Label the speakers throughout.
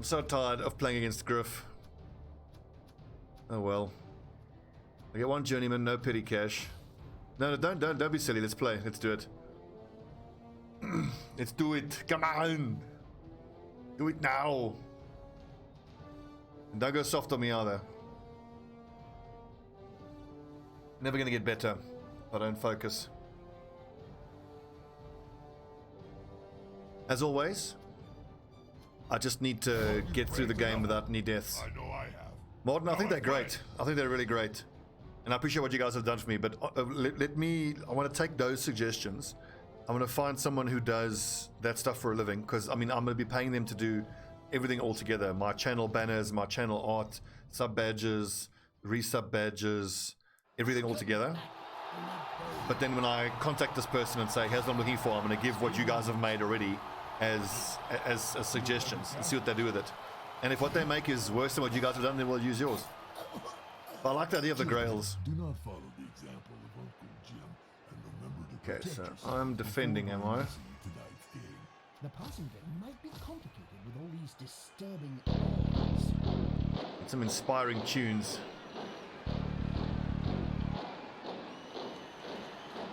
Speaker 1: I'm so tired of playing against Griff. Oh well. I get one journeyman, no petty cash. No, don't be silly. Let's play. Let's do it. Let's do it. Come on. Do it now. And don't go soft on me either. Never gonna get better if I don't focus. As always, I just need to get through the game without any deaths.
Speaker 2: I know I have.
Speaker 1: Morton, I think they're great. I think they're really great. And I appreciate what you guys have done for me, but I want to take those suggestions. I want to find someone who does that stuff for a living, because, I mean, I'm going to be paying them to do everything all together. My channel banners, my channel art, sub badges, resub badges, everything all together. But then when I contact this person and say, here's what I'm looking for, I'm going to give what you guys have made already as suggestions and see what they do with it. And if what they make is worse than what you guys have done, then we'll use yours. But I like the idea of the grails.
Speaker 2: Do not follow the example of Uncle Jim and remember to
Speaker 1: Okay,
Speaker 2: protect
Speaker 1: so
Speaker 2: yourself
Speaker 1: I'm defending, am I?
Speaker 2: tonight's game.
Speaker 3: The passing game might be complicated with all these disturbing elements.
Speaker 1: Get some inspiring tunes.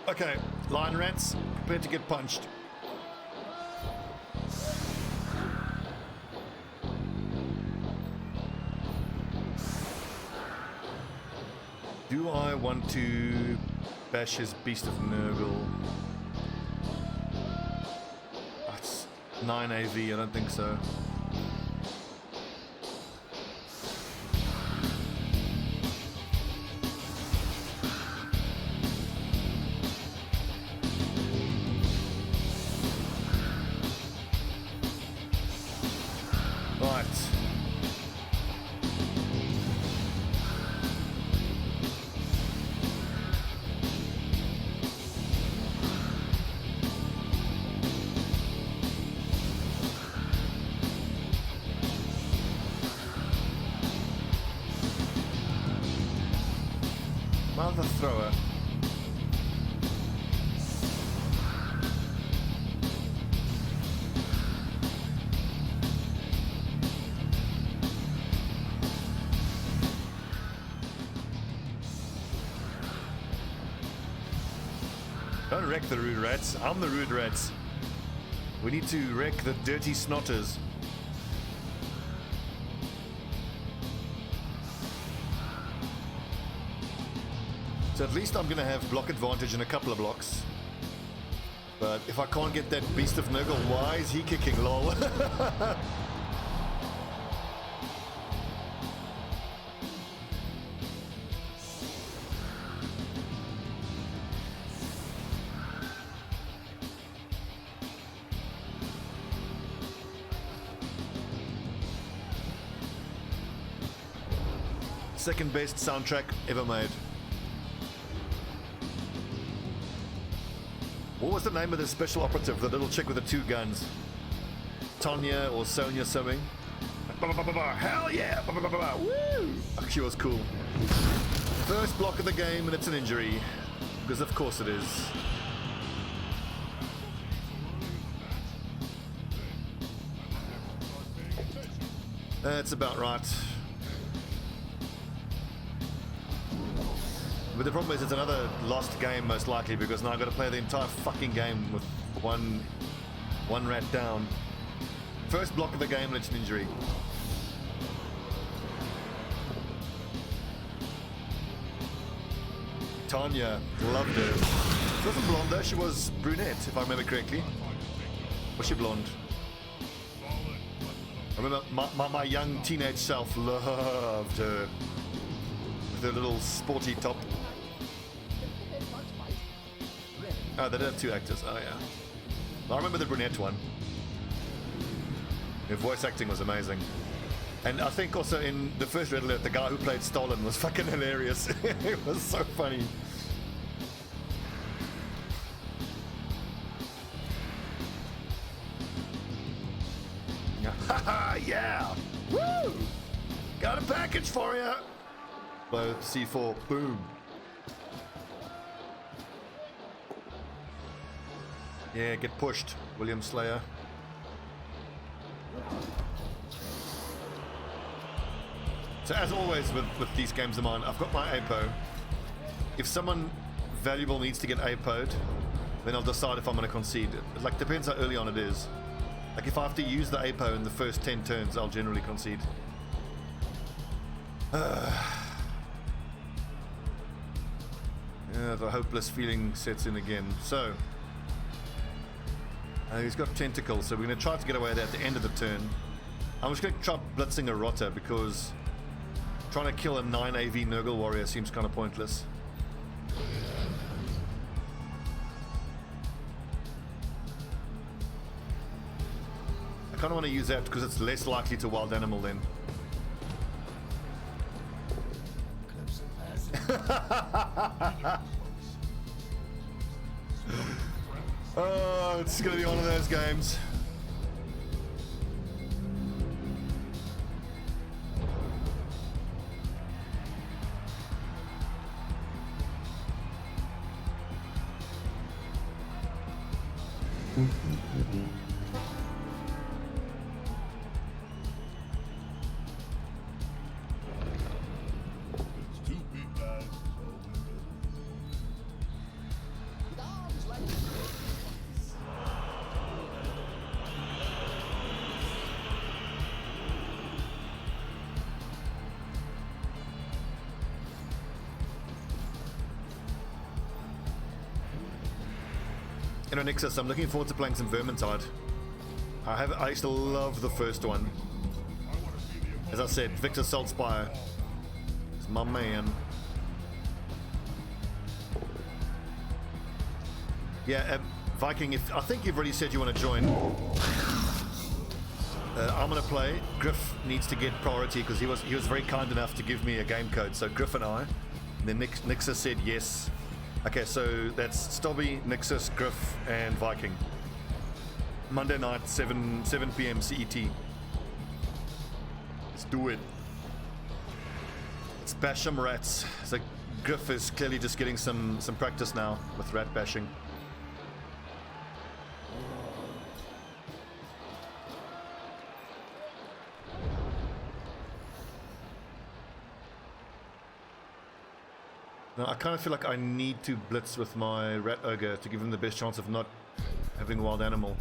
Speaker 1: Okay, lion rats, prepare to get punched. Do I want to bash his Beast of Nurgle? That's 9 AV, I don't think so. Mother thrower. Don't wreck the rude rats. I'm the rude rats. We need to wreck the dirty snotters. So at least I'm going to have block advantage in a couple of blocks. But if I can't get that Beast of Nurgle, why is he kicking, lol? Second best soundtrack ever made. What was the name of the special operative, the little chick with the 2 guns? Tanya or Sonia something? Hell yeah! Woo! She was cool. First block of the game and it's an injury. Because of course it is. That's about right. But the problem is it's another lost game most likely, because now I've got to play the entire fucking game with one rat down. First block of the game and it's an injury. Tanya, loved her. She wasn't blonde though, she was brunette if I remember correctly. Was she blonde? I remember my young teenage self loved her. With her little sporty top. Oh, they did have 2 actors. Oh, yeah. I remember the brunette one. Her voice acting was amazing. And I think also in the first Red Alert, the guy who played Stalin was fucking hilarious. It was so funny. Haha, yeah! Woo! Got a package for you! Blow C4, boom. Yeah, get pushed, William Slayer. So as always with these games of mine, I've got my APO. If someone valuable needs to get APO'd, then I'll decide if I'm going to concede. It like depends how early on it is. Like if I have to use the APO in the first 10 turns, I'll generally concede. Yeah, the hopeless feeling sets in again. So he's got tentacles, so we're going to try to get away with that at the end of the turn. I'm just going to try blitzing a rotter because trying to kill a 9 AV Nurgle warrior seems kind of pointless. I kind of want to use that because it's less likely to wild animal then. Oh, it's going to be one of those games. Nixus, I'm looking forward to playing some Vermintide. I used to love the first one. As I said, Victor Saltspire is my man. Yeah, Viking, I think you've already said you want to join. I'm going to play. Griff needs to get priority because he was very kind enough to give me a game code. So Griff and I. And then Nixus said yes. Okay, so that's Stobbie, Nixus, Griff, and Viking. Monday night, 7 p.m. CET. Let's do it. Let's bash some rats. So Griff is clearly just getting some practice now with rat bashing. Now, I kind of feel like I need to blitz with my rat ogre to give him the best chance of not having a wild animal.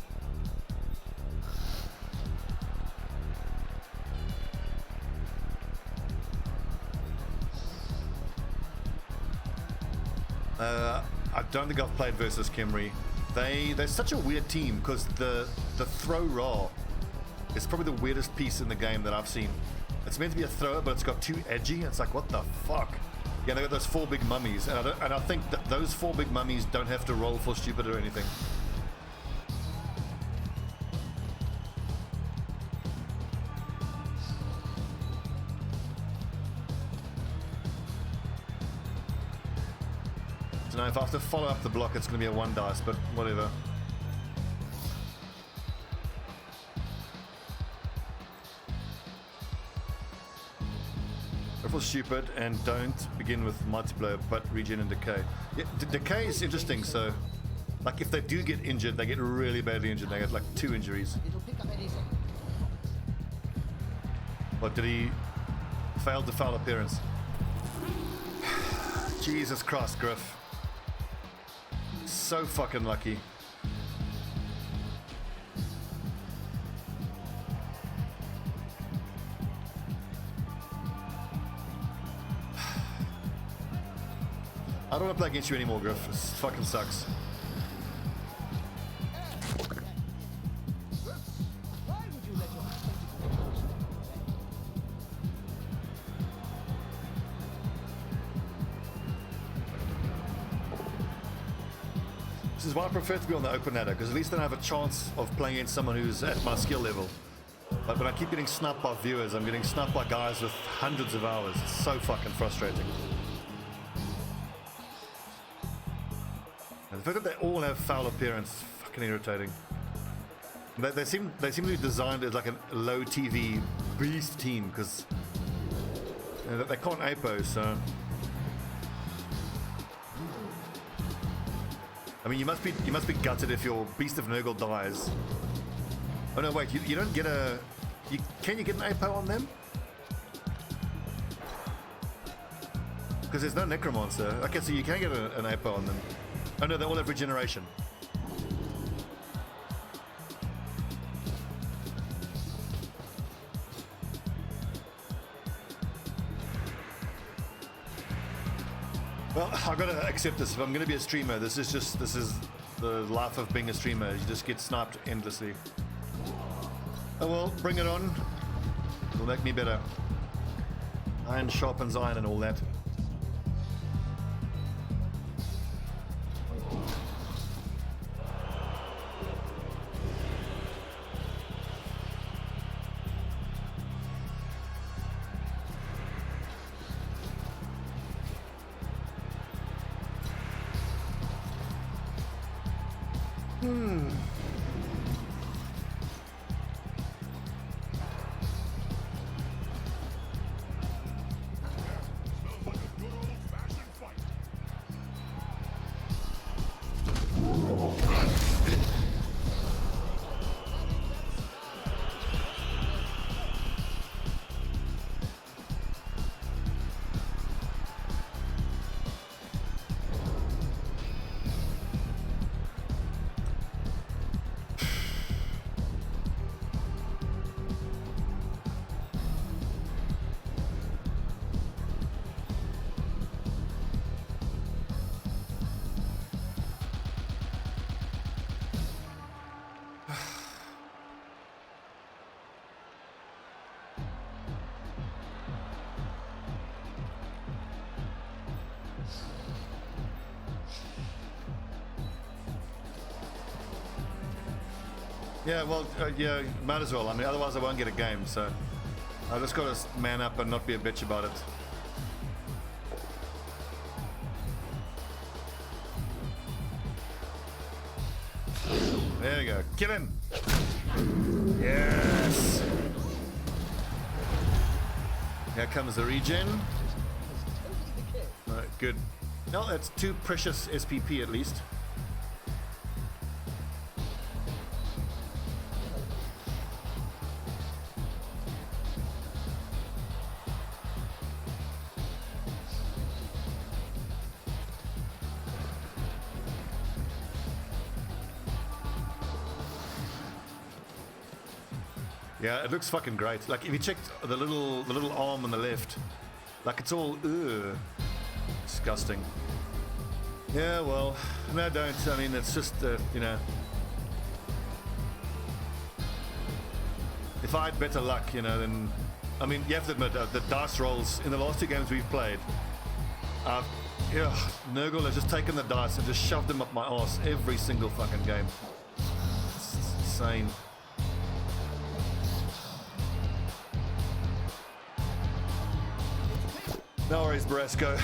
Speaker 1: I don't think I've played versus Khemri. They're such a weird team because the throw raw is probably the weirdest piece in the game that I've seen. It's meant to be a thrower, but it's got too edgy. It's like, what the fuck? Yeah, they got those 4 big mummies, and I think that those 4 big mummies don't have to roll for stupid or anything. So now if I have to follow up the block, it's going to be a 1 dice, but whatever. Stupid and don't begin with mighty blow but regen and decay. Yeah, decay is interesting. So like if they do get injured, they get really badly injured. They get like 2 injuries. What, did he fail the foul appearance? Jesus Christ, Griff, so fucking lucky. I don't want to play against you anymore, Griff. This fucking sucks. This is why I prefer to be on the open ladder, because at least then I have a chance of playing against someone who's at my skill level. But when I keep getting sniped by viewers, I'm getting sniped by guys with hundreds of hours. It's so fucking frustrating. The fact that they all have foul appearance is fucking irritating. They seem to be designed as like a low TV beast team because they can't APO, so I mean you must be gutted if your Beast of Nurgle dies. Oh no, wait, you don't get a can you get an APO on them? Because there's no necromancer. Okay, so you can get an APO on them. Oh no, they all have regeneration. Well, I've got to accept this. If I'm going to be a streamer, this is the life of being a streamer. You just get sniped endlessly. Oh well, bring it on. It'll make me better. Iron sharpens iron and all that. Yeah, well, yeah, might as well. I mean, otherwise I won't get a game, so I just got to man up and not be a bitch about it. There you go. Kill him! Yes! Here comes the regen. Alright, good. No, that's 2 precious SPP at least. Yeah, it looks fucking great. Like if you check the little arm on the left, like it's all disgusting. Yeah, well, no, don't. I mean, it's just you know, if I had better luck, you know, then I mean, you have to admit the dice rolls in the last 2 games we've played. Yeah, Nurgle has just taken the dice and just shoved them up my arse every single fucking game. It's insane. No worries, Brasco.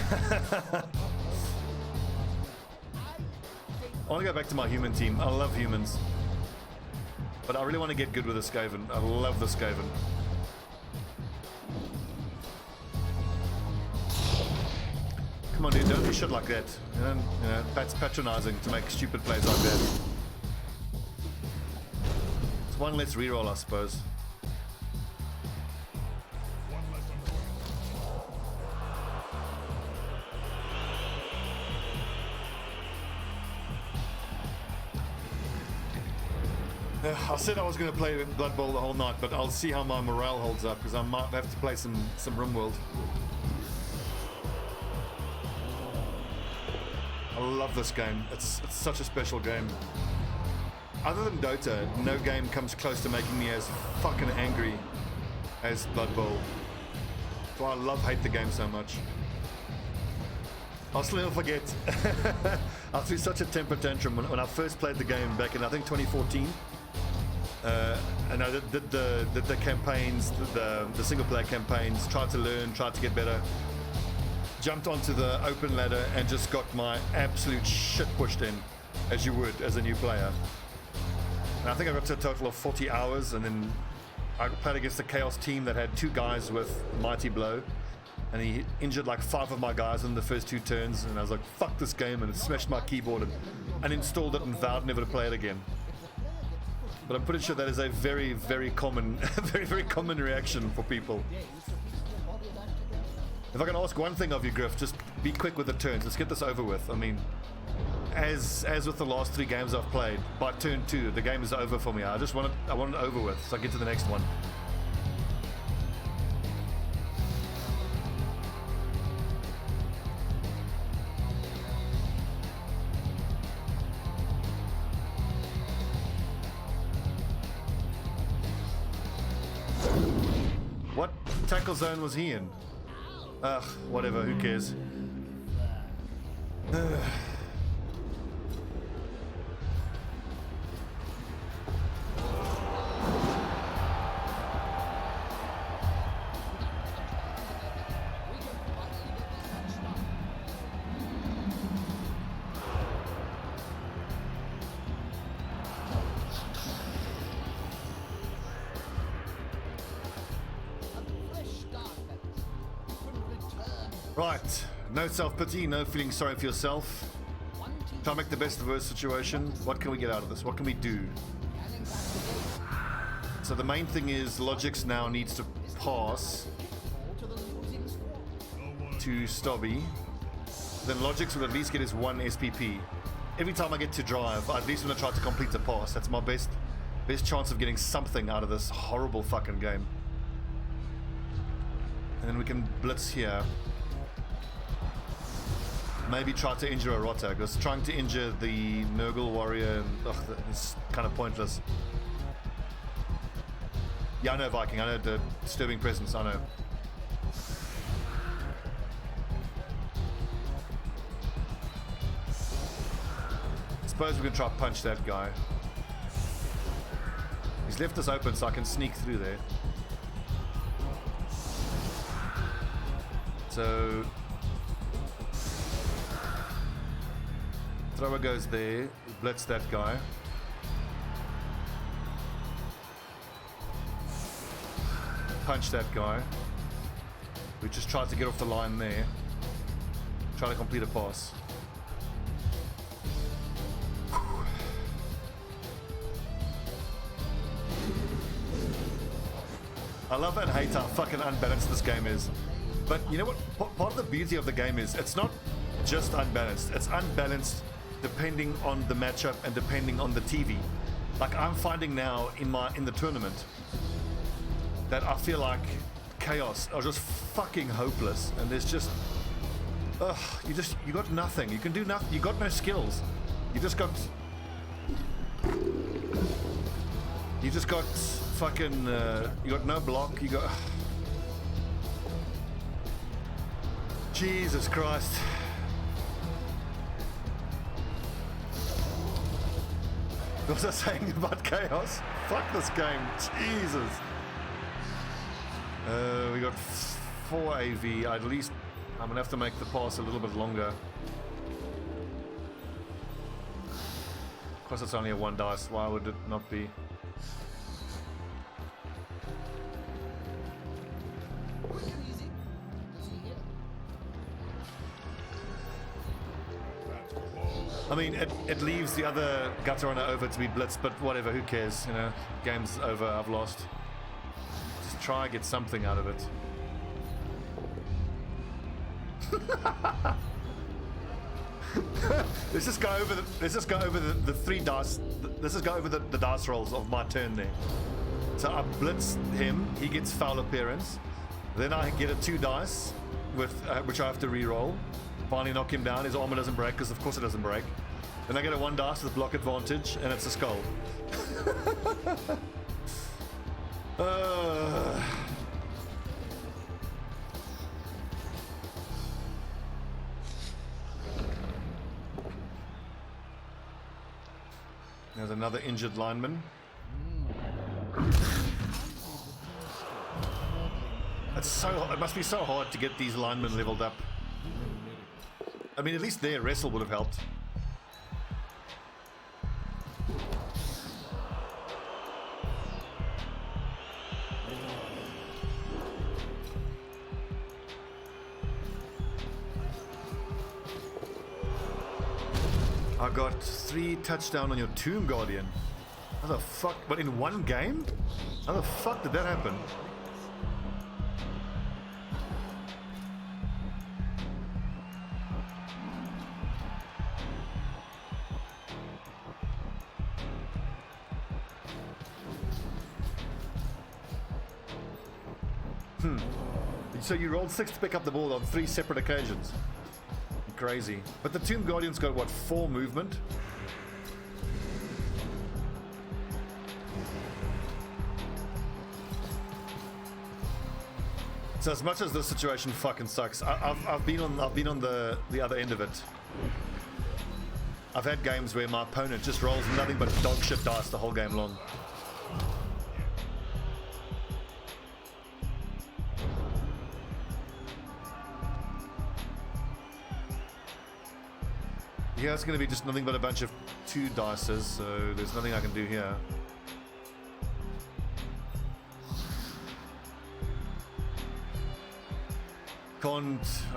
Speaker 1: I want to go back to my human team. I love humans. But I really want to get good with the Skaven. I love the Skaven. Come on, dude, don't do shit like that. You know, that's patronizing to make stupid plays like that. It's one less reroll, I suppose. I said I was going to play Blood Bowl the whole night, but I'll see how my morale holds up, because I might have to play some RimWorld. I love this game. It's such a special game. Other than Dota, no game comes close to making me as fucking angry as Blood Bowl. So I hate the game so much. I'll still never forget. I threw such a temper tantrum when I first played the game back in, I think, 2014. And I did the campaigns, the single player campaigns, tried to learn, tried to get better. Jumped onto the open ladder and just got my absolute shit pushed in, as you would as a new player. And I think I got to a total of 40 hours, and then I played against a Chaos team that had 2 guys with Mighty Blow, and he injured like 5 of my guys in the first 2 turns, and I was like, fuck this game, and it smashed my keyboard and installed it and vowed never to play it again. But I'm pretty sure that is a very, very common, very, very common reaction for people. If I can ask one thing of you, Griff, just be quick with the turns. Let's get this over with. I mean, as with the last 3 games I've played, by turn 2, the game is over for me. I want it over with, so I get to the next one. What tackle zone was he in? Ugh, whatever, who cares? Right, no self-pity, no feeling sorry for yourself. Try to make the best of the worst situation. What can we get out of this? What can we do? So the main thing is Logix now needs to pass to Stobbie. Then Logix will at least get his 1 SPP. Every time I get to drive, I at least want to try to complete the pass. That's my best chance of getting something out of this horrible fucking game. And then we can blitz here. Maybe try to injure a Rotter, because trying to injure the Nurgle warrior is kind of pointless. Yeah, I know Viking, I know the disturbing presence, I know. I suppose we can try to punch that guy. He's left us open so I can sneak through there. So thrower goes there, blitz that guy. Punch that guy. We just try to get off the line there. Try to complete a pass. I love and hate how fucking unbalanced this game is. But you know what? Part of the beauty of the game is it's not just unbalanced. It's unbalanced depending on the matchup and depending on the TV. Like I'm finding now in the tournament that I feel like chaos are just fucking hopeless, and there's just you got nothing. You can do nothing. You got no skills. You just got fucking you got no block. You got Jesus Christ. What was I saying about chaos? Fuck this game. Jesus. We got 4 AV. At least I'm gonna have to make the pass a little bit longer. Of course, it's only a 1 dice. Why would it not be? I mean, it leaves the other gutter runner over to be blitzed, but whatever, who cares, you know? Game's over, I've lost. Just try and get something out of it. Let's just go over the 3 dice. Let's just go over the dice rolls of my turn there. So I blitz him, he gets foul appearance. Then I get a 2 dice with which I have to re-roll. Finally knock him down, his armor doesn't break, because of course it doesn't break. Then I get a 1 dice with block advantage, and it's a skull. There's another injured lineman. It must be so hard to get these linemen leveled up. I mean, at least their wrestle would have helped. I got 3 touchdown on your Tomb Guardian. How the fuck? But in 1 game? How the fuck did that happen? So you rolled 6 to pick up the ball on 3 separate occasions. Crazy. But the Tomb Guardian's got, what, 4 movement? So as much as this situation fucking sucks, I've been on the other end of it. I've had games where my opponent just rolls nothing but dog shit dice the whole game long. Here it's going to be just nothing but a bunch of 2 dices, so there's nothing I can do here.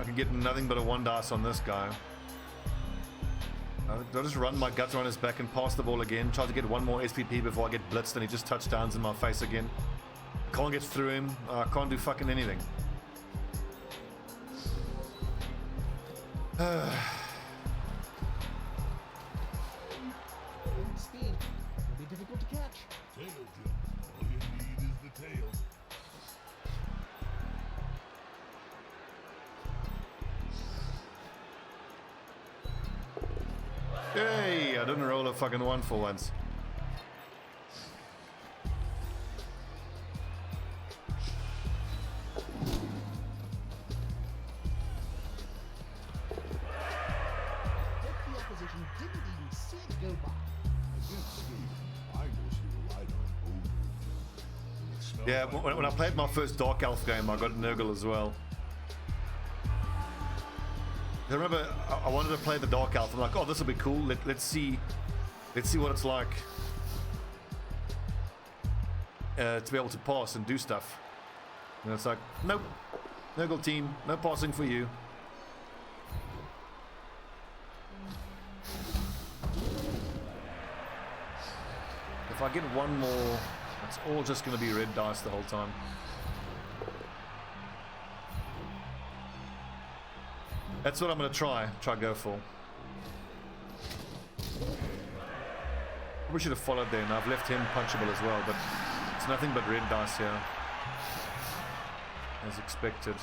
Speaker 1: I can get nothing but a 1 dice on this guy. I'll just run my guts around his back and pass the ball again. Try to get 1 more SPP before I get blitzed and he just touchdowns in my face again. Can't get through him. I can't do fucking anything.
Speaker 3: Speed will be difficult to catch.
Speaker 2: Tail jump. All you need is the tail.
Speaker 1: Hey, I didn't roll a fucking 1 for once.
Speaker 3: The opposition didn't even see it go by.
Speaker 2: Against Skaven, I mostly relied on ogre.
Speaker 1: Yeah, when I played my first Dark Elf game, I got Nurgle as well. I remember I wanted to play the Dark Elf. I'm like, oh, this will be cool. Let's see what it's like to be able to pass and do stuff. And it's like, nope, Nurgle team, no passing for you. If I get 1 more, it's all just going to be red dice the whole time. That's what I'm going to try go for. Probably should have followed there, and I've left him punchable as well, but it's nothing but red dice here. As expected.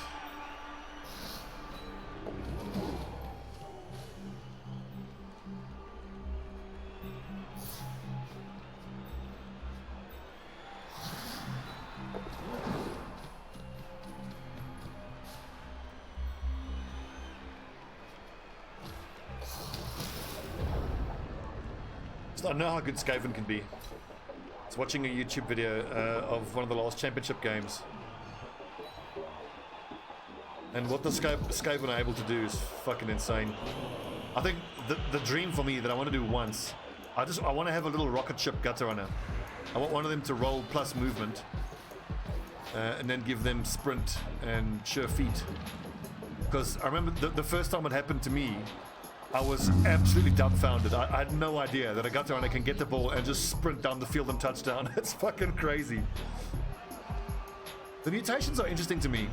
Speaker 1: I know how good Skaven can be. I was watching a YouTube video of one of the last championship games, and what the Skaven are able to do is fucking insane. I think the dream for me that I want to do once, I want to have a little rocket ship gutter runner. I want one of them to roll plus movement, and then give them sprint and sure feet. Because I remember the first time it happened to me, I was absolutely dumbfounded. I had no idea that a gutter runner can get the ball and just sprint down the field and touchdown. It's fucking crazy. The mutations are interesting to me.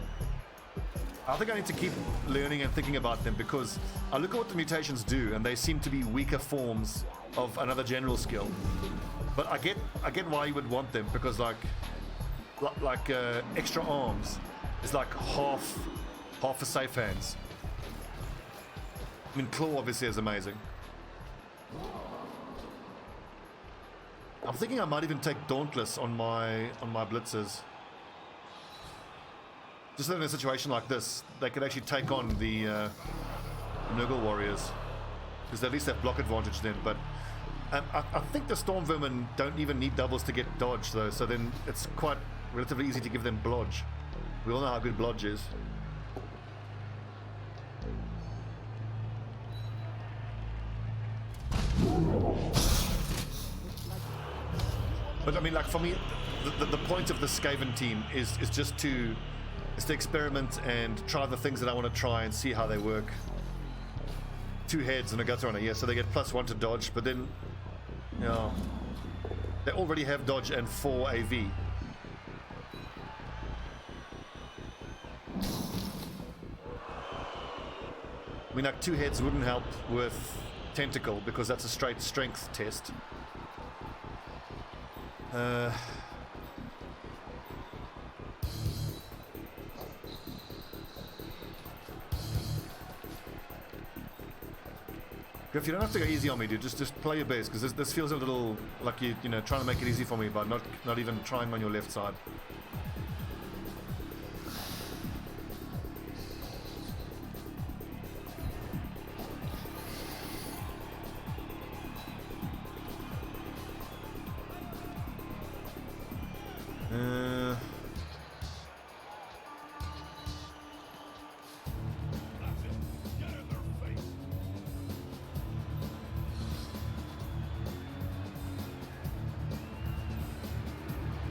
Speaker 1: I think I need to keep learning and thinking about them, because I look at what the mutations do and they seem to be weaker forms of another general skill. But I get why you would want them, because like extra arms is like half a safe hands. I mean, Claw obviously is amazing. I'm thinking I might even take Dauntless on my blitzers. Just that in a situation like this, they could actually take on the Nurgle warriors, because they at least have block advantage then. But I think the Storm Vermin don't even need doubles to get dodge though, so then it's quite relatively easy to give them blodge. We all know how good blodge is. But I mean, like, for me, the point of the Skaven team is just to experiment and try the things that I want to try and see how they work. 2 heads and a gutter runner, yeah, so they get +1 to dodge, but then, you know, they already have dodge and 4 AV. I mean, like, 2 heads wouldn't help with Tentacle, because that's a straight strength test. Griff, you don't have to go easy on me, dude. Just play your best, because this feels a little like you know, trying to make it easy for me by not even trying on your left side.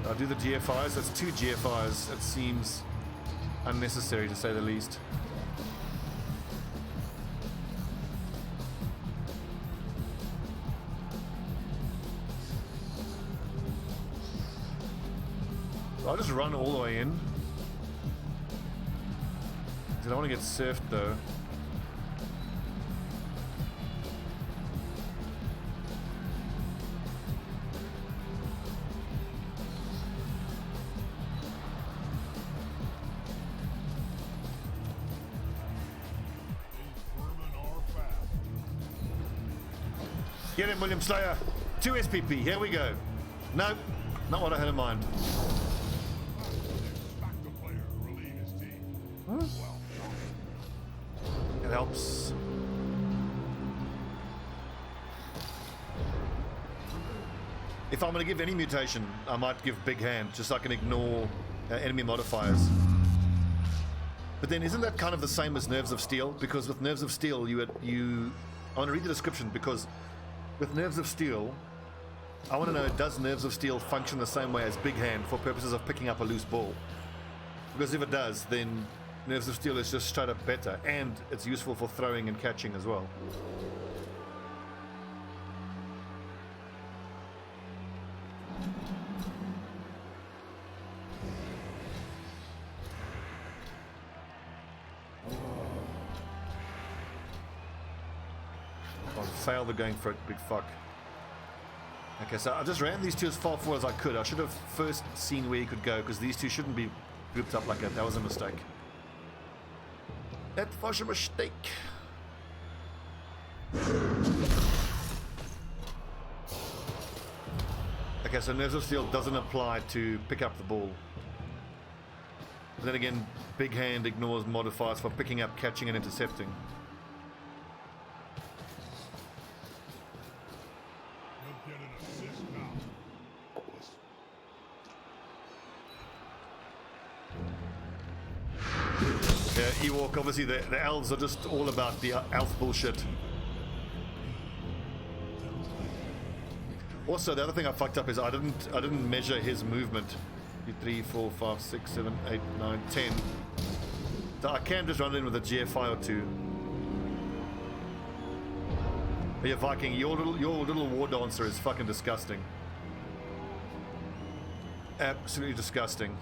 Speaker 1: I'll do the GFIs. That's 2 GFIs. It seems unnecessary to say the least. I'll just run all the way in. I don't want to get surfed though. Get him, William Slayer. 2 SPP. Here we go. Nope, not what I had in mind. Huh? It helps. If I'm going to give any mutation, I might give Big Hand, just so I can ignore enemy modifiers. But then isn't that kind of the same as Nerves of Steel? Because with Nerves of Steel, I want to read the description, because with Nerves of Steel, I want to know, does Nerves of Steel function the same way as Big Hand for purposes of picking up a loose ball? Because if it does, then Nerves of Steel is just straight up better, and it's useful for throwing and catching as well. Failed the going for it, big fuck. Okay, so I just ran these two as far forward as I could. I should have first seen where you could go, because these two shouldn't be grouped up like that. That was a mistake. That was a mistake. Okay, so Nerves of Steel doesn't apply to pick up the ball. But then again, Big Hand ignores modifiers for picking up, catching, and intercepting. Ewok, obviously the elves are just all about the elf bullshit. Also, the other thing I fucked up is I didn't measure his movement. 2, 3, 4, 5, 6, 7, 8, 9, 10. So I can just run in with a GFI or 2. But yeah, Viking, your little war dancer is fucking disgusting. Absolutely disgusting.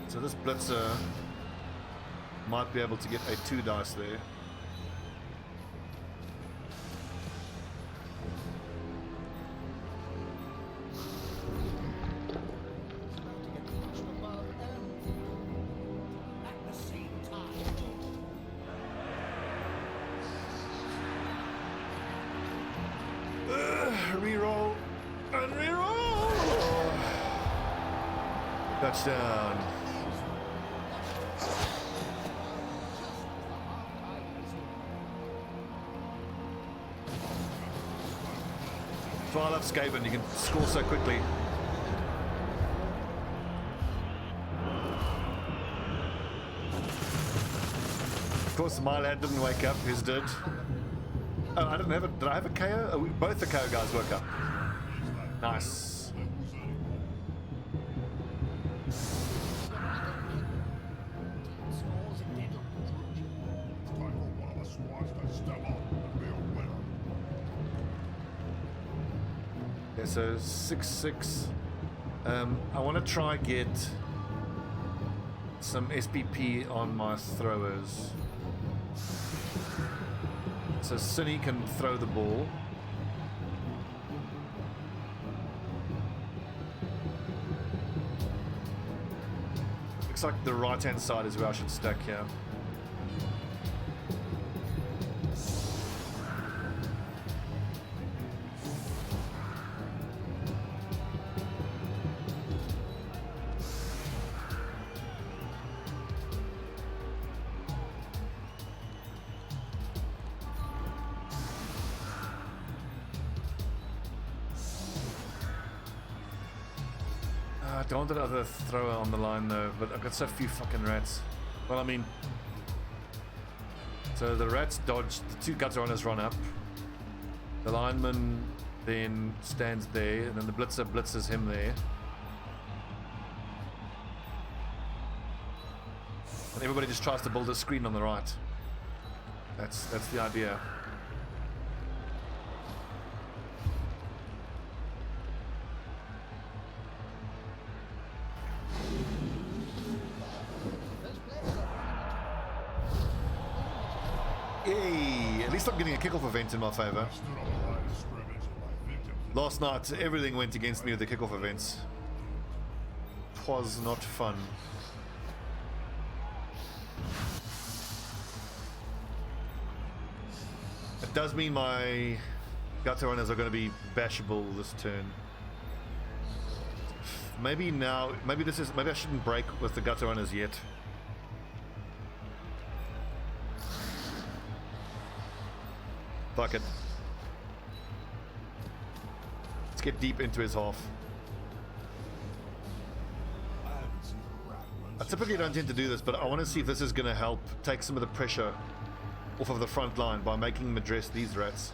Speaker 1: So this blitzer might be able to get a 2 dice there. Reroll and reroll. Touchdown. That's why I love Skaven, you can score so quickly. Of course, my lad didn't wake up, his did. Oh, I didn't have it. Did I have a KO? Oh, both the KO guys woke up. Nice. Okay, so 6-6. I want to try get some SPP on my throwers. So Cinny can throw the ball. Looks like the right-hand side is where I should stack here. I don't want another thrower on the line though, but I've got so few fucking rats. Well, I mean, so the rats dodge, the two gutter runners run up, the lineman then stands there, and then the blitzer blitzes him there. And everybody just tries to build a screen on the right. That's the idea. Yay! At least I'm getting a kickoff event in my favor. Last night, everything went against me with the kickoff events. 'Twas not fun. It does mean my gutter runners are going to be bashable this turn. Maybe now, maybe I shouldn't break with the gutter runners yet. Fuck it. Let's get deep into his half. I typically don't tend to do this, but I want to see if this is going to help take some of the pressure off of the front line by making them address these rats.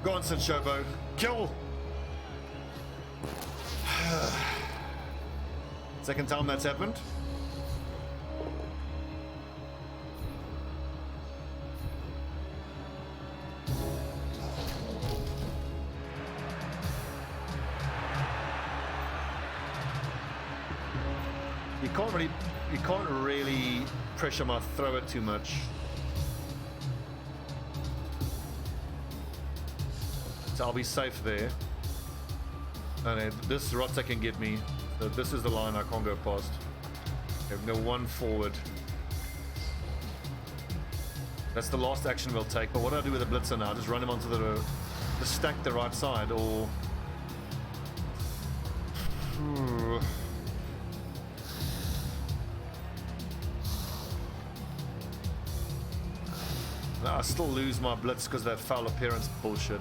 Speaker 1: Go on, Shobo. Kill! Second time that's happened. You can't really pressure my thrower too much. So I'll be safe there. And this Rotta can get me. So this is the line I can't go past. I have no one forward. That's the last action we'll take. But what do I do with the blitzer now? Just run him onto the stack the right side, or I still lose my blitz because of that foul appearance bullshit.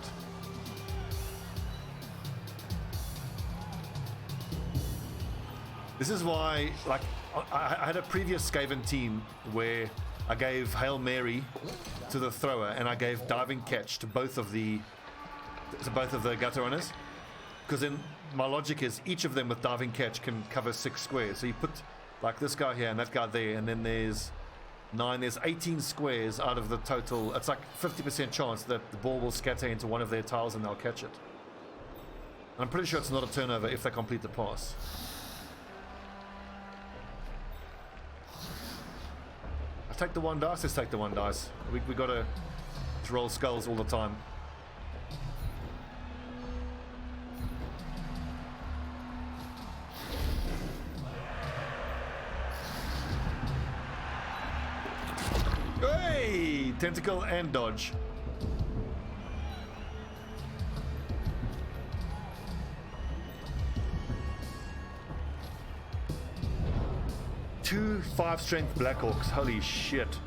Speaker 1: This is why, like, I had a previous Skaven team where I gave Hail Mary to the thrower and I gave diving catch to both of the gutter runners, because then my logic is each of them with diving catch can cover 6 squares. So you put like this guy here and that guy there, and then there's 18 squares out of the total. It's like 50% chance that the ball will scatter into one of their tiles and they'll catch it. And I'm pretty sure it's not a turnover if they complete the pass. I take the 1 dice. Let's take the 1 dice. We gotta roll skulls all the time. Hey! Tentacle and dodge. Two 5-strength Blackhawks. Holy shit.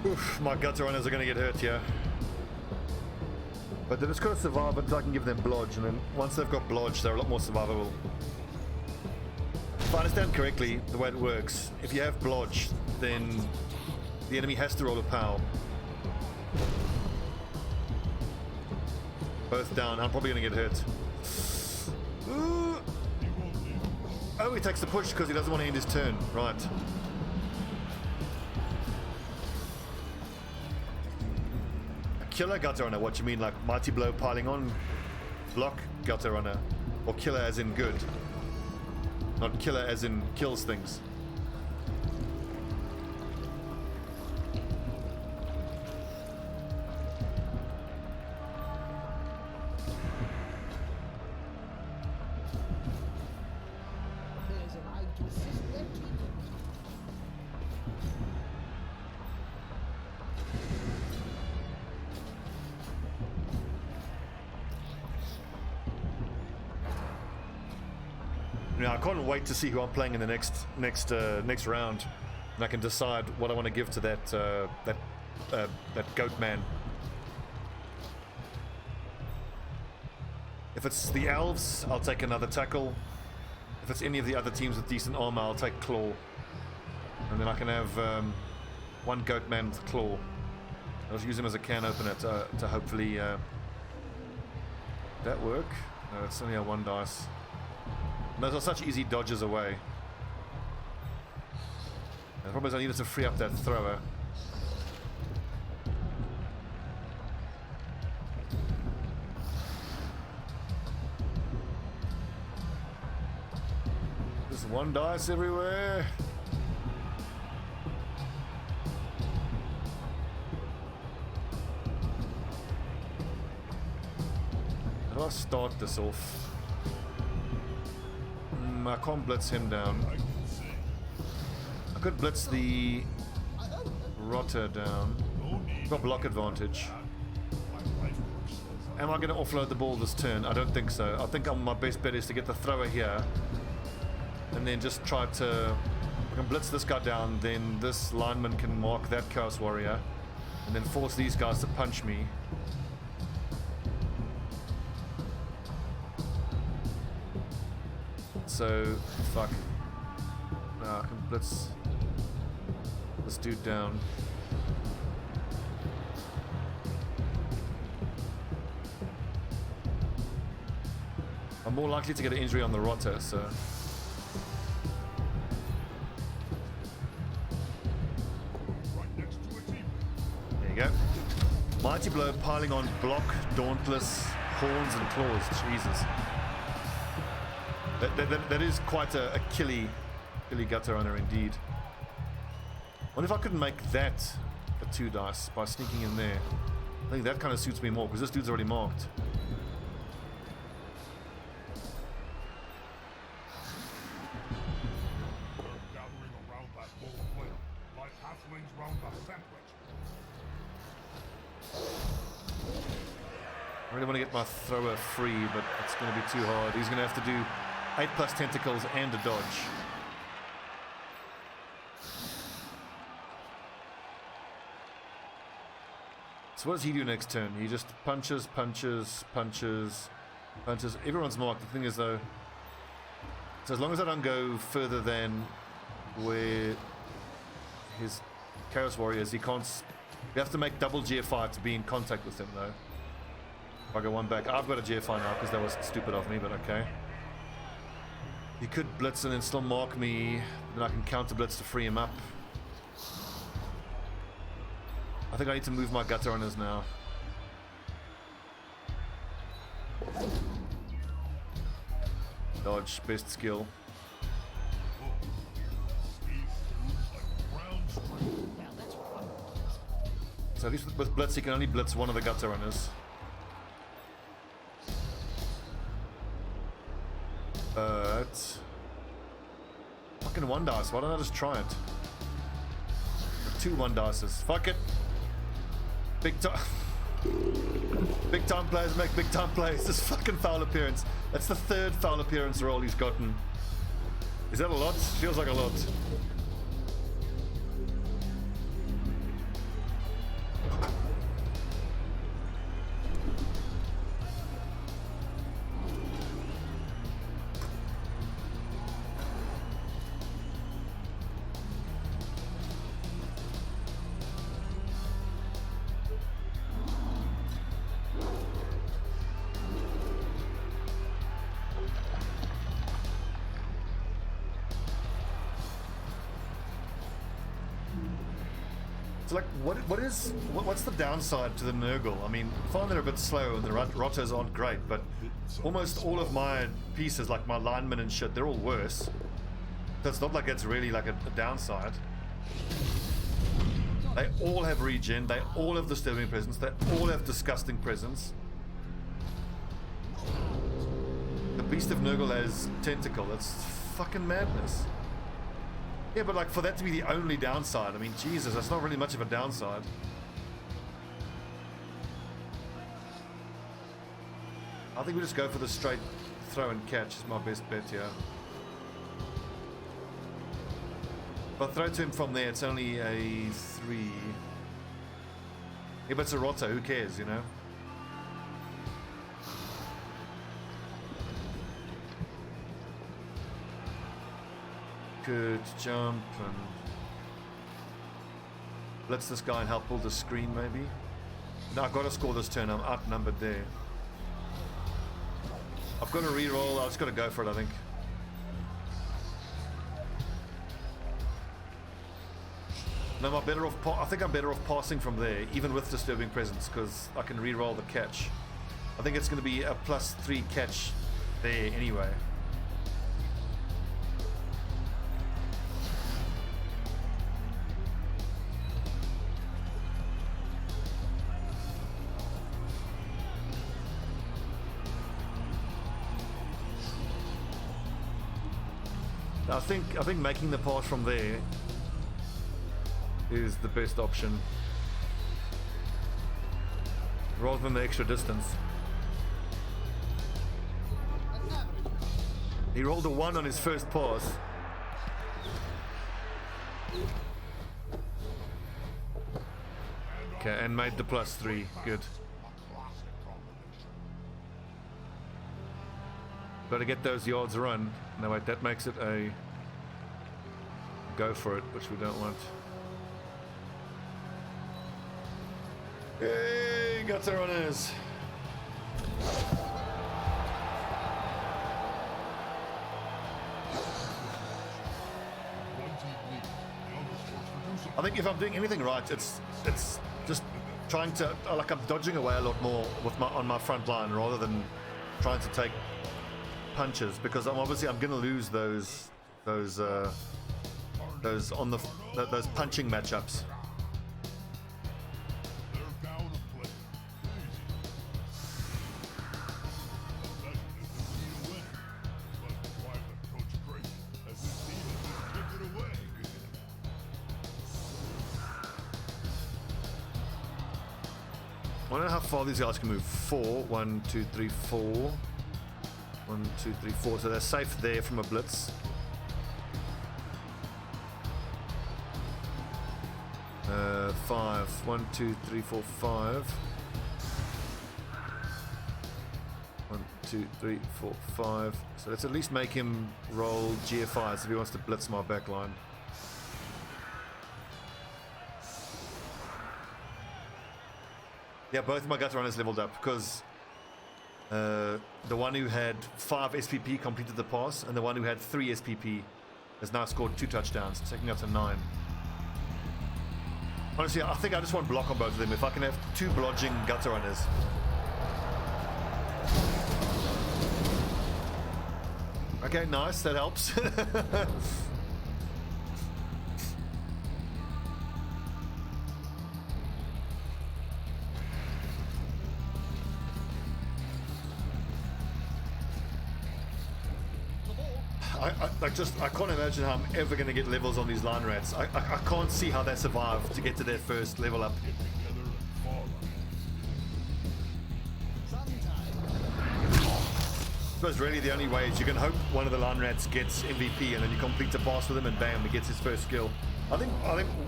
Speaker 1: Oof, my gutter runners are going to get hurt here. But they're just got to survive until I can give them blodge, and then once they've got blodge, they're a lot more survivable. If I understand correctly, the way it works, if you have blodge, then the enemy has to roll a pow. Both down. I'm probably going to get hurt. Ooh. Oh, he takes the push because he doesn't want to end his turn. Right. A killer gutter runner. What you mean, like mighty blow piling on? Block gutter runner. Or killer as in good. Not killer as in kills things.
Speaker 3: Players arrive to assist their team.
Speaker 1: Now, I can't wait to see who I'm playing in the next round, and I can decide what I want to give to that goat man. If it's the Elves, I'll take another tackle. If it's any of the other teams with decent armor, I'll take claw, and then I can have one goat man with claw. I'll just use him as a can opener to hopefully that work. No, it's only a 1 dice. Those are such easy dodges away. The problem is I needed to free up that thrower. There's 1 dice everywhere. How do I start this off? I can't blitz him down. I could blitz the rotter down. Got block advantage. Am I going to offload the ball this turn? I don't think so. I think my best bet is to get the thrower here and then just try to... I can blitz this guy down, then this lineman can mark that Chaos Warrior and then force these guys to punch me. So, fuck. No, I can blitz this dude down. I'm more likely to get an injury on the rotter, so... There you go. Mighty Blow piling on block, dauntless, horns and claws. Jesus. That is quite a killy gutter runner indeed. What if I could make that a 2 dice by sneaking in there? I think that kind of suits me more because this dude's already marked.
Speaker 2: Gathering around that bowl of flame, like halflings round a sandwich.
Speaker 1: I really want to get my thrower free, but it's going to be too hard. He's going to have to do 8+ tentacles and a dodge. So what does he do next turn? He just punches, punches, punches, punches. Everyone's marked. The thing is though, so as long as I don't go further than where his Chaos Warrior is, he can't... We have to make double GFI to be in contact with him though. If I go 1 back, I've got a GFI now because that was stupid of me, but okay. He could blitz and then still mark me, then I can counter blitz to free him up. I think I need to move my gutter runners now. Dodge, best skill. So at least with blitz he can only blitz one of the gutter runners. But fucking 1 dice, why don't I just try it? 2 1 dices. Fuck it. Big time. Big time players make big time plays. This fucking foul appearance. That's the 3rd foul appearance roll he's gotten. Is that a lot? Feels like a lot. So like, what's the downside to the Nurgle? I mean, fine, they're a bit slow and the Rotters aren't great, but almost all of my pieces, like my linemen and shit, they're all worse. So it's not like it's really like a downside. They all have regen, they all have disturbing presence, they all have disgusting presence. The Beast of Nurgle has tentacle, that's fucking madness. Yeah, but like for that to be the only downside, I mean, Jesus, that's not really much of a downside. I think we just go for the straight throw and catch is my best bet here. If I throw to him from there, it's only a 3. Yeah, but it's a Rotto, who cares, you know? Could jump and blitz this guy and help pull the screen, maybe. No, I've got to score this turn. I'm outnumbered there. I've got to re-roll. I've just got to go for it, I think. No, am I better off? I think I'm better off passing from there, even with disturbing presence, because I can re-roll the catch. I think it's going to be a +3 catch there anyway. I think making the pass from there is the best option rather than the extra distance. He rolled a 1 on his first pass. Okay, and made the +3. Good. Got to get those yards run. No, wait, that makes it a go for it, which we don't want. Hey, gutter runners. I think if I'm doing anything right, it's just trying to, like, I'm dodging away a lot more with on my front line rather than trying to take punches, because I'm going to lose those punching matchups. I don't know how far these guys can move. 4, 1, 2, 3, 4. 1, 2, 3, 4. So they're safe there from a blitz. 5. 1, 2, 3, 4, 5. 1, 2, 3, 4, 5. So let's at least make him roll GFIs if he wants to blitz my back line. Yeah, both my gutter runners leveled up because the one who had 5 SPP completed the pass, and the one who had 3 SPP has now scored 2 touchdowns, taking up to 9. Honestly, I think I just want block on both of them. If I can have 2 blodging gutter runners. Okay, nice, that helps. I can't imagine how I'm ever going to get levels on these line rats. I can't see how they survive to get to their first level up. I suppose really the only way is you can hope one of the line rats gets MVP and then you complete the pass with him and bam, he gets his first skill. I think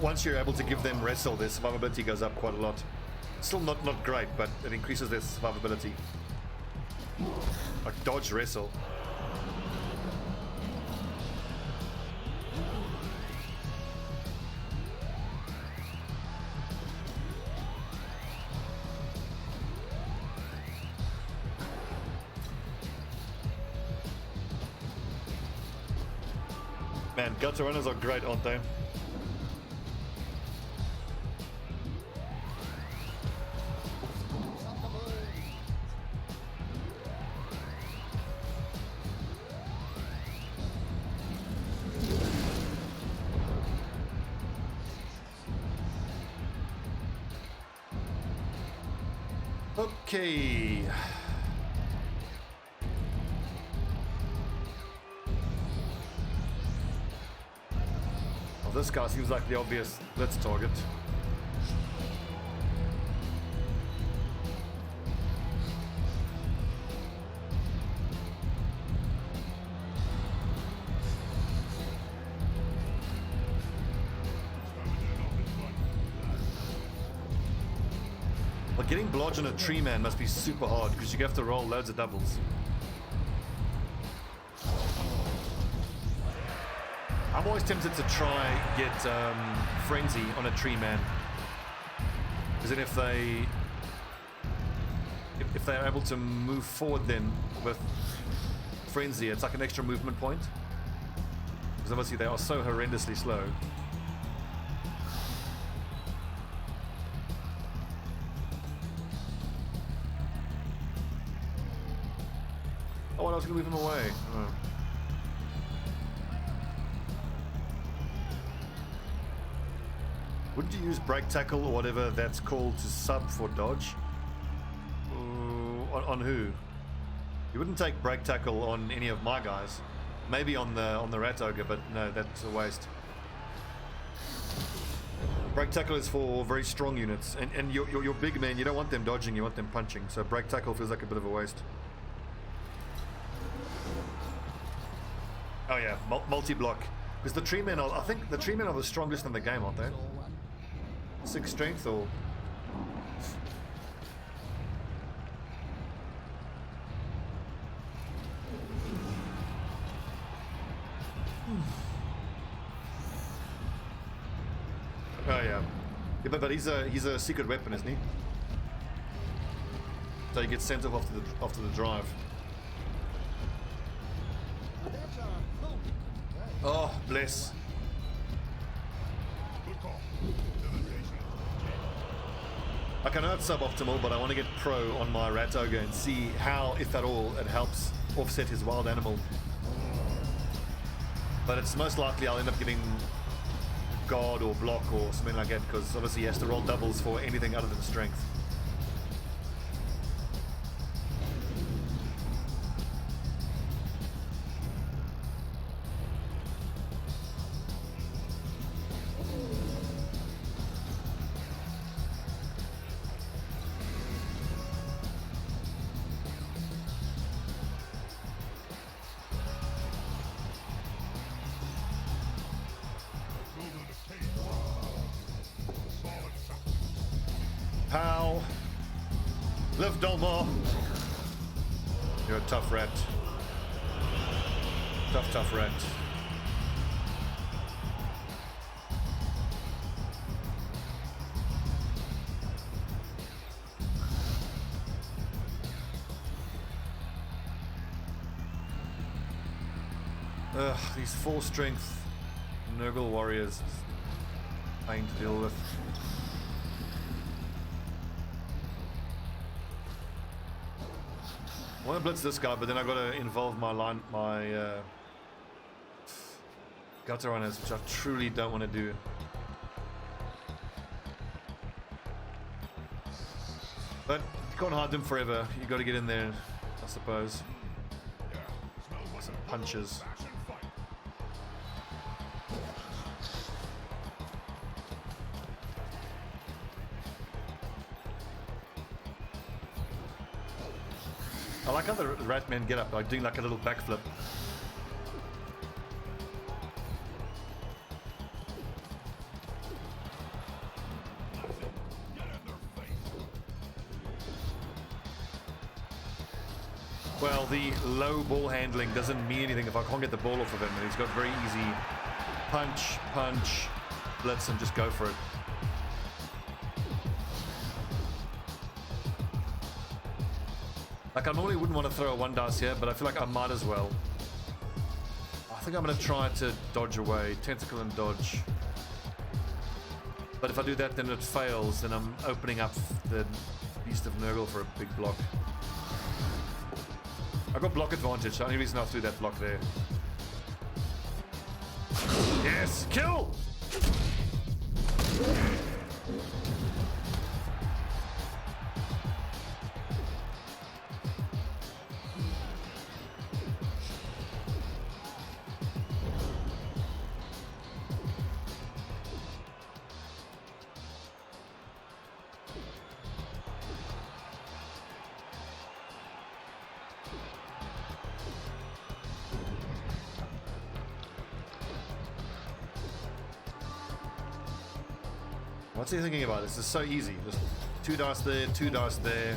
Speaker 1: once you're able to give them wrestle, their survivability goes up quite a lot. Still not great, but it increases their survivability. Like dodge wrestle. Man, gutter runners are great, aren't they? Okay. Well, this guy seems like the obvious blitz target. But getting blodge on a tree man must be super hard because you have to roll loads of doubles. I'm always tempted to try get frenzy on a tree man, because then if they're able to move forward then with frenzy, it's like an extra movement point, because obviously they are so horrendously slow. Oh, I was gonna move him away. Oh. Wouldn't you use break tackle or whatever that's called to sub for dodge? On who? You wouldn't take break tackle on any of my guys. Maybe on the rat ogre, but no, that's a waste. Break tackle is for very strong units, and your big men, you don't want them dodging, you want them punching. So break tackle feels like a bit of a waste. Oh yeah, multi-block. Because the tree men are, I think the tree men are the strongest in the game, aren't they? 6 strength or... Oh yeah. But he's a secret weapon, isn't he? So he gets sent off after the drive. Oh, bless. Like, I know it's suboptimal, but I want to get pro on my rat ogre and see how, if at all, it helps offset his wild animal. But it's most likely I'll end up getting guard or block or something like that, because obviously he has to roll doubles for anything other than strength. Pow! Live Dolmar! You're a tough rat. Tough rat. Ugh, these 4 strength Nurgle warriors is pain to deal with. I want to blitz this guy, but then I've got to involve my gutter runners, which I truly don't want to do. But you can't hide them forever. You got to get in there, I suppose. Some punches. I like how the rat men get up, like doing like a little backflip. Well, the low ball handling doesn't mean anything if I can't get the ball off of him, and he's got very easy punch, blitz, and just go for it. Like, I normally wouldn't want to throw a 1 dice here, but I feel like I might as well. I think I'm going to try to dodge away. Tentacle and dodge. But if I do that, then it fails, then I'm opening up the Beast of Nurgle for a big block. I've got block advantage, the only reason I threw that block there. Yes! Kill! What's he thinking about? This is so easy. Just 2 dice there, 2 dice there.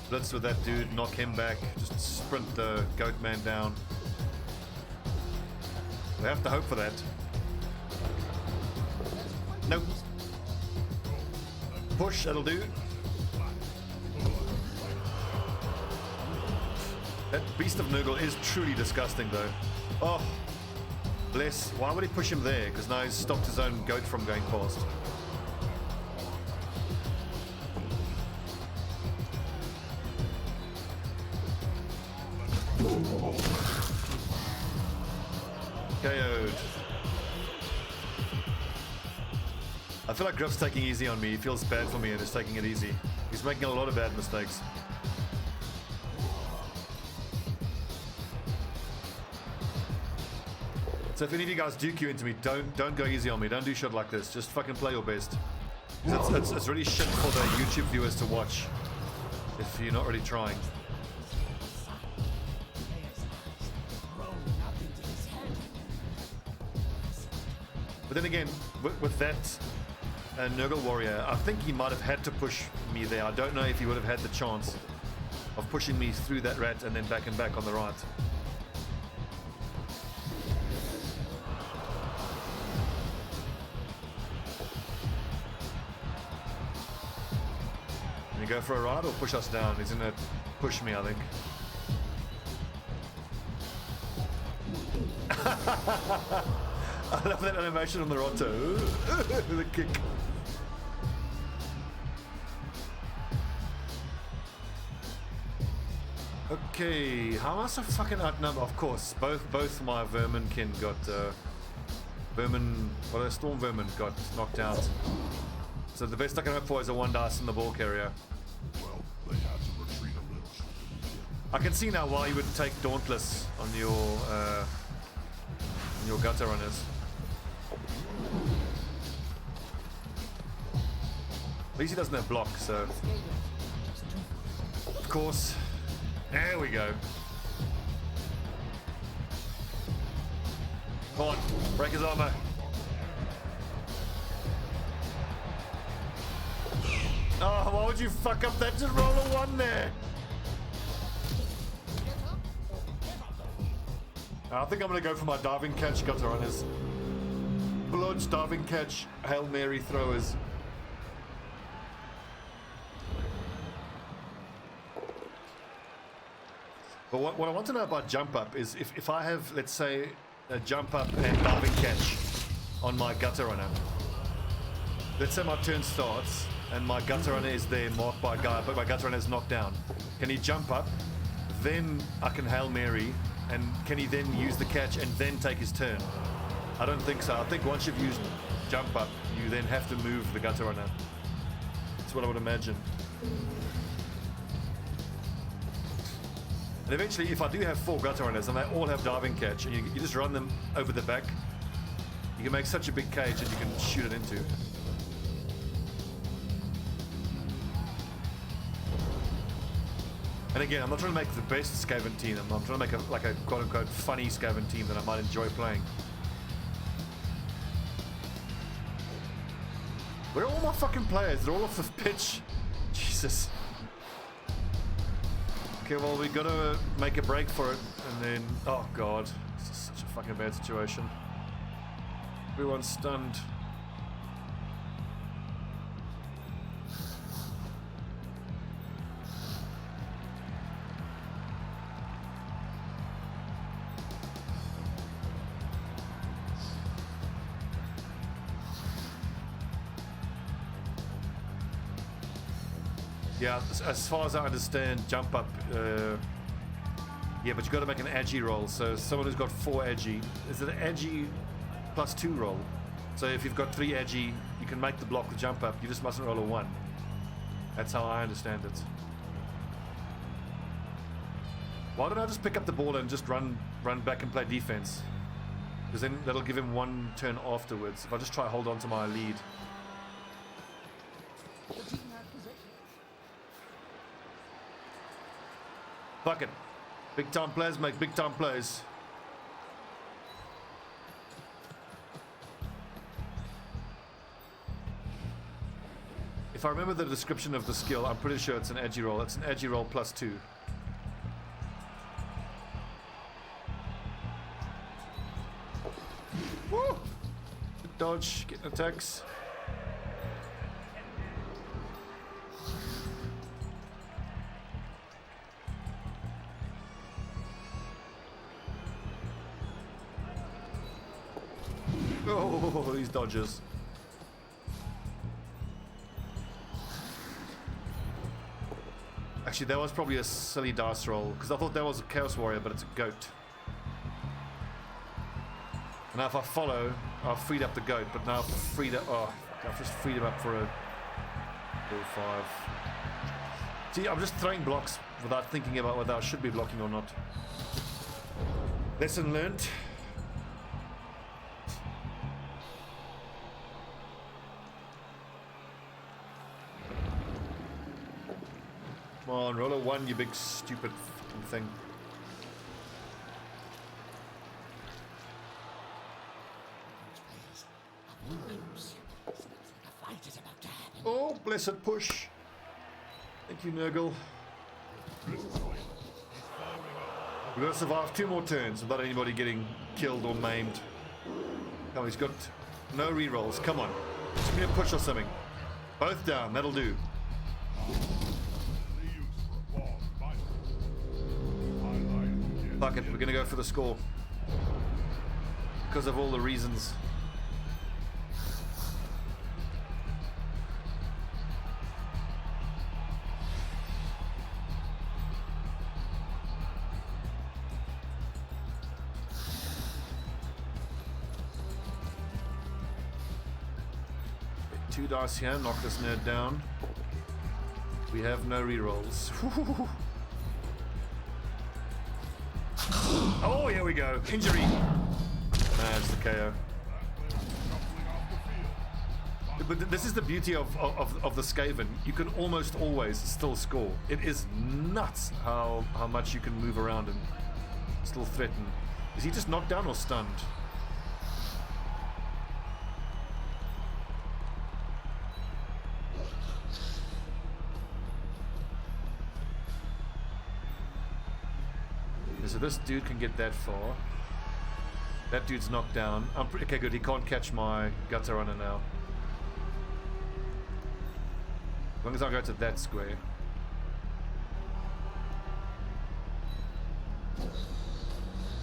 Speaker 1: Blitz with that dude, knock him back. Just sprint the goat man down. We have to hope for that. Nope. Push, that'll do. That beast of Nurgle is truly disgusting though. Oh, bless. Why would he push him there? Because now he's stopped his own goat from going past. KO'd. I feel like Griff's taking easy on me. He feels bad for me and is taking it easy. He's making a lot of bad mistakes. So if any of you guys do queue into me, don't go easy on me. Don't do shit like this. Just fucking play your best. It's really shit for the YouTube viewers to watch if you're not really trying. But then again, with that Nurgle warrior, I think he might have had to push me there. I don't know if he would have had the chance of pushing me through that rat and then back and back on the right. Can you go for a ride or push us down? He's gonna push me, I think. I love that animation on the Roto. The kick. Okay, how am I so fucking outnumbered? Of course, both my verminkin got storm vermin got knocked out. So the best I can hope for is a 1 dice in the ball carrier.
Speaker 2: Well, they had to retreat a little.
Speaker 1: I can see now why you would take Dauntless on your gutter runners. At least he doesn't have block, so of course. There we go. Come on, break his armor. Oh, why would you fuck up that? Just roll a 1 there. I think I'm going to go for my diving catch gutter runners. Blodge diving catch, Hail Mary throwers. But what I want to know about jump up is if I have, let's say, a jump up and diving catch on my gutter runner. Let's say my turn starts and my gutter runner is there marked by a guy, but my gutter runner is knocked down. Can he jump up? Then I can Hail Mary, and can he then use the catch and then take his turn? I don't think so. I think once you've used jump up, you then have to move the gutter runner. That's what I would imagine. And eventually, if I do have 4 gutter runners and they all have diving catch, and you just run them over the back, you can make such a big cage that you can shoot it into. And again, I'm not trying to make the best Skaven team. I'm trying to make a quote-unquote funny Skaven team that I might enjoy playing. Where are all my fucking players? They're all off the pitch. Jesus. Okay, well, we gotta make a break for it, and then... Oh, God. This is such a fucking bad situation. Everyone's stunned. Yeah, as far as I understand, jump up. Yeah, but you got to make an agi roll. So someone who's got 4 agi, is it an agi plus 2 roll? So if you've got 3 agi, you can make the block with jump up. You just mustn't roll a 1. That's how I understand it. Why don't I just pick up the ball and just run back and play defense? Because then that'll give him 1 turn afterwards. If I just try to hold on to my lead. Fuck it. Big time players make big time plays. If I remember the description of the skill, I'm pretty sure it's an agi roll. It's an agi roll +2. Woo! Good dodge, getting attacks. Oh, these dodges. Actually, that was probably a silly dice roll, because I thought that was a Chaos Warrior, but it's a goat. And now if I follow, I've freed up the goat, but now I've freed up... Oh, I've just freed him up for a 4-5. See, I'm just throwing blocks without thinking about whether I should be blocking or not. Lesson learned. Come on, roll a 1, you big stupid fucking thing. Oh, blessed push. Thank you, Nurgle. We're going to survive 2 more turns without anybody getting killed or maimed. Oh, he's got no rerolls. Come on. Just give me a push or something. Both down, that'll do. Fuck it, we're gonna go for the score. Because of all the reasons. Two dice here, knock this nerd down. We have no rerolls. Oh, here we go. Injury. That's the KO. But this is the beauty of the Skaven. You can almost always still score. It is nuts how much you can move around and still threaten. Is he just knocked down or stunned? So this dude can get that far. That dude's knocked down. Okay, good. He can't catch my gutter runner now. As long as I go to that square.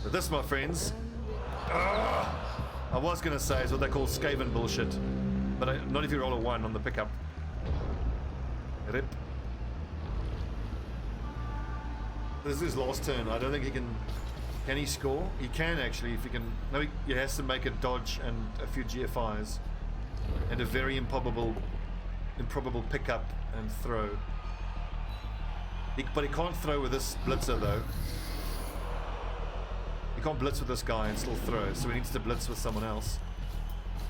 Speaker 1: But this, my friends, I was gonna say is what they call Skaven bullshit, but not if you roll a 1 on the pickup. Rip. This is his last turn. I don't think he can. Can he score? He can actually, if he can. No, he has to make a dodge and a few GFIs, and a very improbable pickup and throw. But he can't throw with this blitzer though. He can't blitz with this guy and still throw, so he needs to blitz with someone else.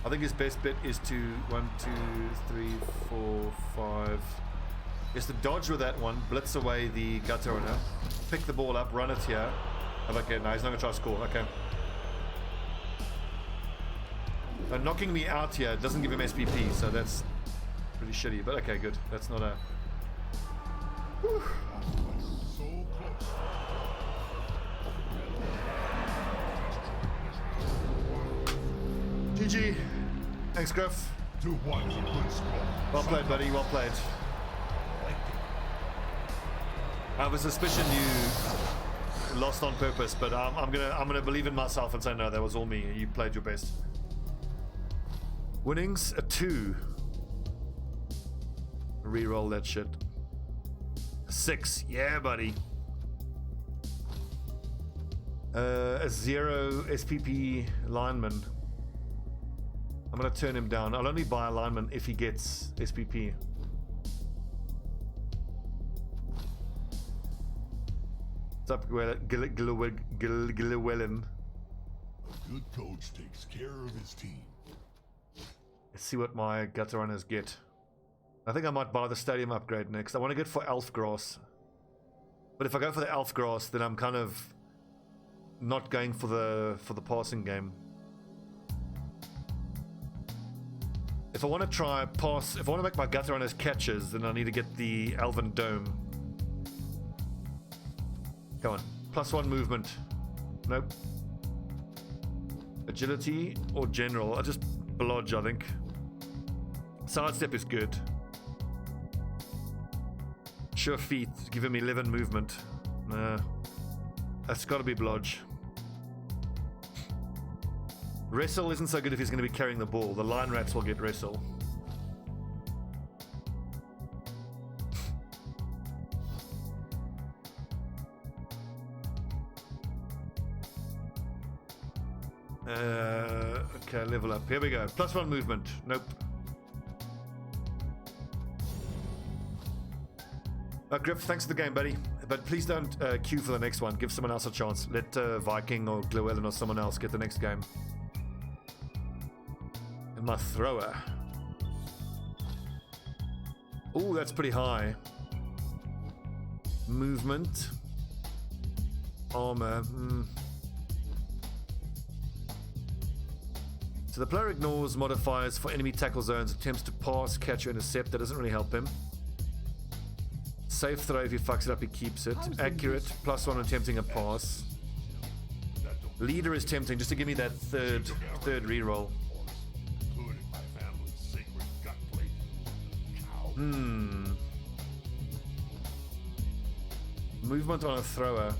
Speaker 1: I think his best bet is to 1, 2, 3, 4, 5. Is to dodge with that one, blitz away the gutter runner, pick the ball up, run it here. Oh, okay, no, he's not gonna try to score. Okay. Knocking me out here doesn't give him SPP, so that's pretty shitty. But okay, good. That's not a. Whew. GG. Thanks, Griff. Well played, buddy. Well played. I have a suspicion you lost on purpose, but I'm gonna believe in myself and say no, that was all me. You played your best. Winnings a 2. Reroll that shit. A 6, yeah, buddy. A 0 SPP lineman. I'm gonna turn him down. I'll only buy a lineman if he gets SPP. What's up, Glywellyn?
Speaker 2: A good coach takes care of his team.
Speaker 1: Let's see what my gutter runners get. I think I might buy the stadium upgrade next. I want to get for elf grass. But if I go for the elf grass, then I'm kind of not going for the passing game. If I want to try pass, if I want to make my gutter runners catches, then I need to get the Elven Dome. Come on. +1 movement. Nope. Agility or general? I'll just blodge, I think. Sidestep is good. Sure feet, give him 11 movement. Nah. That's got to be blodge. Wrestle isn't so good if he's going to be carrying the ball. The line rats will get wrestle. Okay, level up. Here we go. +1 movement. Nope. Griff, thanks for the game, buddy. But please don't queue for the next one. Give someone else a chance. Let Viking or Llewellyn or someone else get the next game. And my thrower. Oh, that's pretty high. Movement. Armor. So the player ignores modifiers for enemy tackle zones, attempts to pass, catch, or intercept. That doesn't really help him. Safe throw, if he fucks it up, he keeps it. Accurate, +1 on attempting a pass. Leader is tempting, just to give me that third reroll. Movement on a thrower.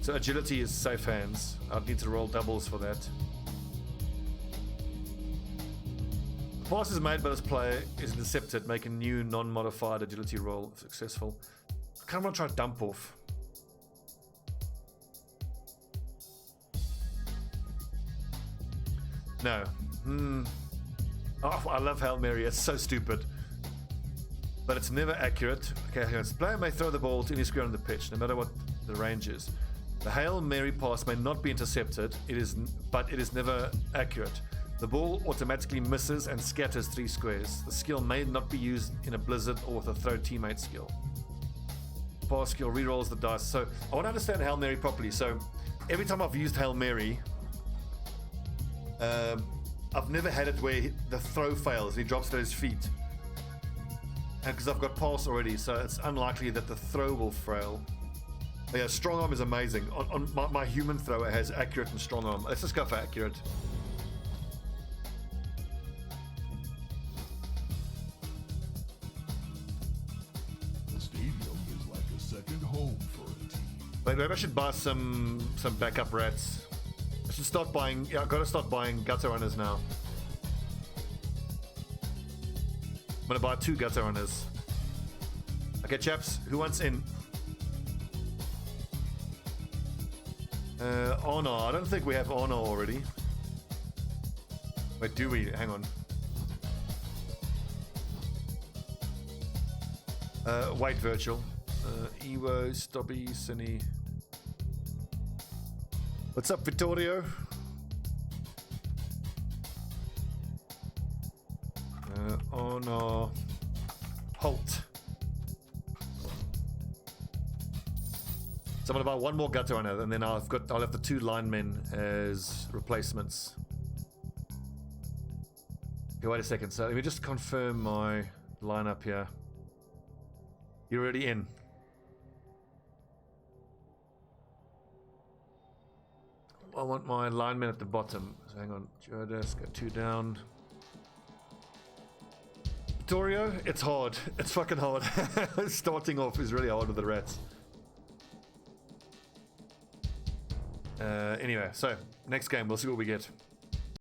Speaker 1: So agility is safe hands. I'd need to roll doubles for that. The pass is made by this player is intercepted. Make a new non-modified agility roll if successful. I kind of want to try dump off. No. Oh, I love Hail Mary. It's so stupid. But it's never accurate. Okay, hang on. The player may throw the ball to any square on the pitch, no matter what the range is. The Hail Mary pass may not be intercepted, but it is never accurate. The ball automatically misses and scatters 3 squares. The skill may not be used in a blizzard or with a throw teammate skill. Pass skill rerolls the dice. So I want to understand Hail Mary properly. So every time I've used Hail Mary, I've never had it where the throw fails and he drops it at his feet. And because I've got pass already, so it's unlikely that the throw will fail. Yeah, strong arm is amazing. On my human thrower has accurate and strong arm. Let's just go for accurate.
Speaker 2: The stadium is like a second home for a team.
Speaker 1: Maybe I should buy some backup rats. I should start buying. Yeah, I've got to start buying gutter runners now. I'm gonna buy 2 gutter runners. Okay, chaps, who wants in? Honor. I don't think we have honor already. Wait, do we? Hang on. White virtual. Ewo, Stobbie, Cine. What's up, Vittorio? Honor. Halt. So I'm gonna buy 1 more gutter runner, and then I'll have the 2 linemen as replacements. Okay, wait a second. So let me just confirm my lineup here. You're already in. I want my linemen at the bottom. So hang on. Jodas, got 2 down. Vittorio, it's hard. It's fucking hard. Starting off is really hard with the rats. Anyway, so next game, we'll see what we get.